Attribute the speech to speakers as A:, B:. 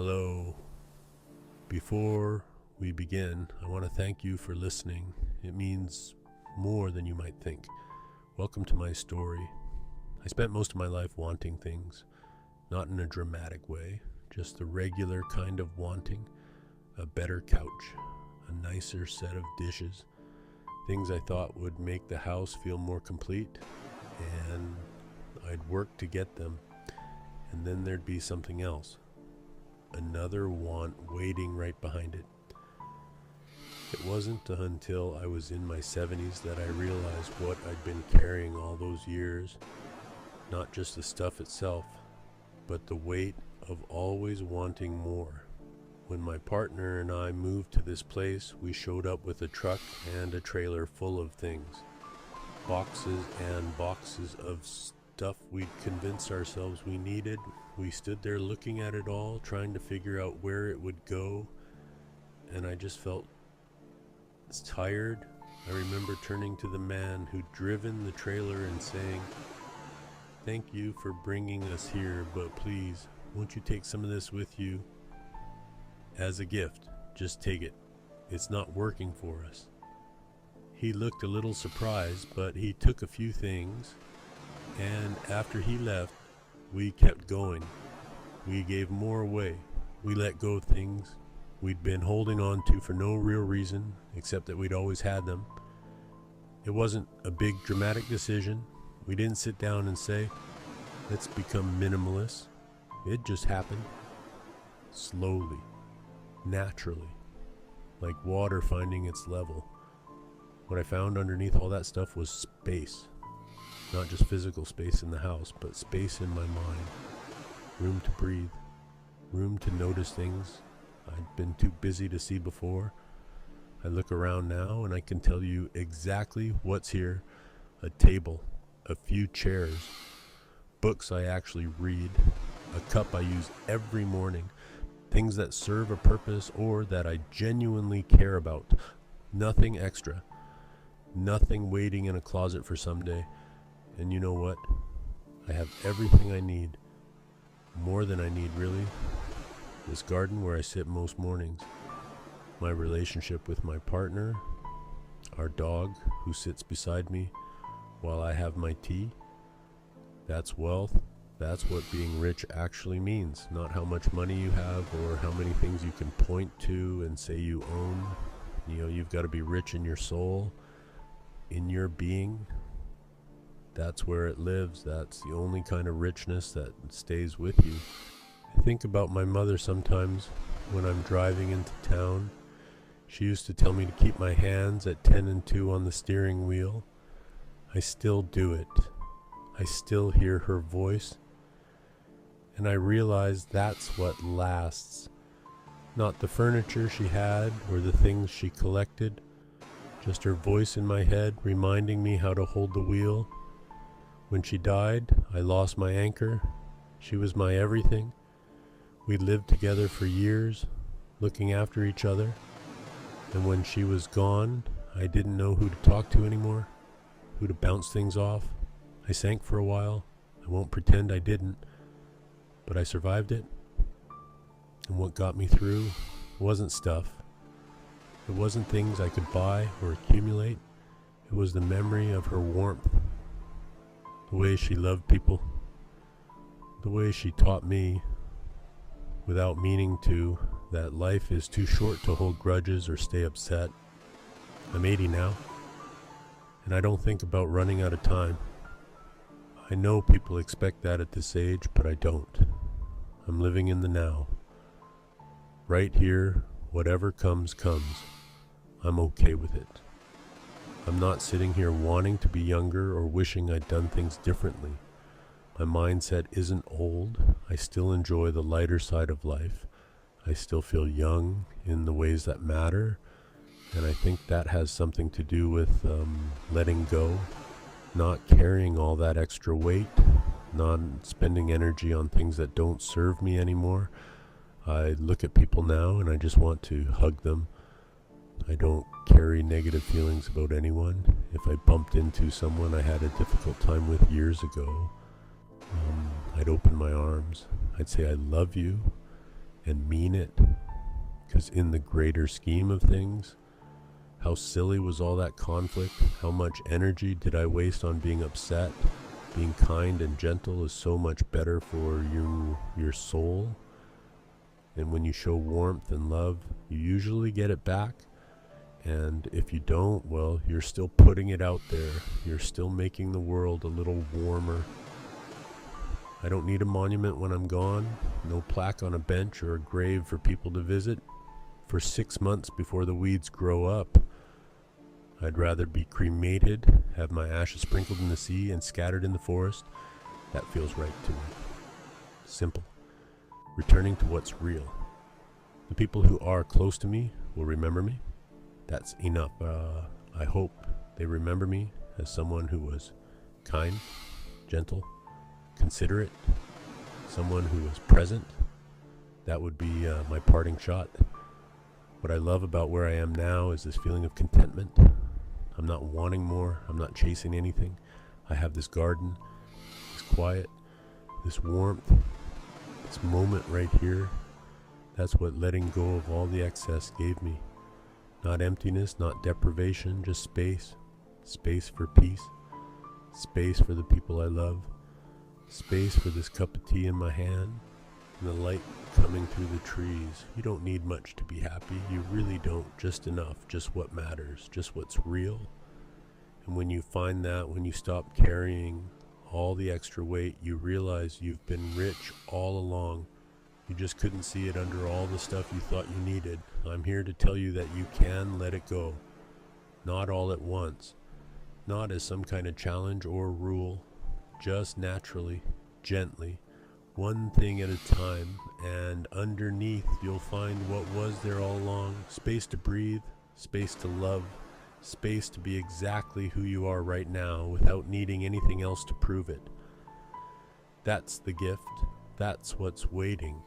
A: Hello. Before we begin, I want to thank you for listening. It means more than you might think. Welcome to my story. I spent most of my life wanting things, not in a dramatic way, just the regular kind of wanting. A better couch, a nicer set of dishes, things I thought would make the house feel more complete, and I'd work to get them, and then there'd be something else. Another want waiting right behind it. It wasn't until I was in my 70s that I realized what I'd been carrying all those years. Not just the stuff itself, but the weight of always wanting more. When my partner and I moved to this place, we showed up with a truck and a trailer full of things. Boxes and boxes of stuff we'd convinced ourselves we needed. We stood there looking at it all, trying to figure out where it would go, and I just felt tired. I remember turning to the man who'd driven the trailer and saying, "Thank you for bringing us here, but please, won't you take some of this with you as a gift? Just take it. It's not working for us." He looked a little surprised, but he took a few things, and after he left, we kept going. We gave more away. We let go of things we'd been holding on to for no real reason, except that we'd always had them. It wasn't a big dramatic decision. We didn't sit down and say, "Let's become minimalists." It just happened. Slowly. Naturally. Like water finding its level. What I found underneath all that stuff was space. Not just physical space in the house, but space in my mind. Room to breathe. Room to notice things I'd been too busy to see before. I look around now and I can tell you exactly what's here. A table, a few chairs, books I actually read, a cup I use every morning, things that serve a purpose or that I genuinely care about. Nothing extra. Nothing waiting in a closet for someday. And you know what? I have everything I need. More than I need, really. This garden where I sit most mornings. My relationship with my partner. Our dog who sits beside me while I have my tea. That's wealth. That's what being rich actually means. Not how much money you have or how many things you can point to and say you own. You've got to be rich in your soul, in your being. That's where it lives. That's the only kind of richness that stays with you. I think about my mother sometimes when I'm driving into town. She used to tell me to keep my hands at 10 and 2 on the steering wheel. I still do it. I still hear her voice. And I realize that's what lasts. Not the furniture she had or the things she collected. Just her voice in my head reminding me how to hold the wheel. When she died, I lost my anchor. She was my everything. We lived together for years, looking after each other. And when she was gone, I didn't know who to talk to anymore, who to bounce things off. I sank for a while. I won't pretend I didn't, but I survived it. And what got me through wasn't stuff. It wasn't things I could buy or accumulate. It was the memory of her warmth. The way she loved people. The way she taught me, without meaning to, that life is too short to hold grudges or stay upset. I'm 80 now, and I don't think about running out of time. I know people expect that at this age, but I don't. I'm living in the now. Right here, whatever comes, comes. I'm okay with it. I'm not sitting here wanting to be younger or wishing I'd done things differently. My mindset isn't old. I still enjoy the lighter side of life. I still feel young in the ways that matter. And I think that has something to do with letting go, not carrying all that extra weight, not spending energy on things that don't serve me anymore. I look at people now and I just want to hug them. I don't carry negative feelings about anyone. If I bumped into someone I had a difficult time with years ago, I'd open my arms. I'd say, "I love you," and mean it. Because in the greater scheme of things, how silly was all that conflict? How much energy did I waste on being upset? Being kind and gentle is so much better for you, your soul. And when you show warmth and love, you usually get it back. And if you don't, well, you're still putting it out there. You're still making the world a little warmer. I don't need a monument when I'm gone. No plaque on a bench or a grave for people to visit. For 6 months before the weeds grow up, I'd rather be cremated, have my ashes sprinkled in the sea and scattered in the forest. That feels right to me. Simple. Returning to what's real. The people who are close to me will remember me. That's enough. I hope they remember me as someone who was kind, gentle, considerate, someone who was present. That would be my parting shot. What I love about where I am now is this feeling of contentment. I'm not wanting more. I'm not chasing anything. I have this garden, this quiet, this warmth, this moment right here. That's what letting go of all the excess gave me. Not emptiness, not deprivation, just space. Space for peace. Space for the people I love. Space for this cup of tea in my hand. And the light coming through the trees. You don't need much to be happy. You really don't. Just enough. Just what matters. Just what's real. And when you find that, when you stop carrying all the extra weight, you realize you've been rich all along. You just couldn't see it under all the stuff you thought you needed. I'm here to tell you that you can let it go. Not all at once. Not as some kind of challenge or rule. Just naturally, gently. One thing at a time, and underneath you'll find what was there all along. Space to breathe, space to love, space to be exactly who you are right now without needing anything else to prove it. That's the gift. That's what's waiting.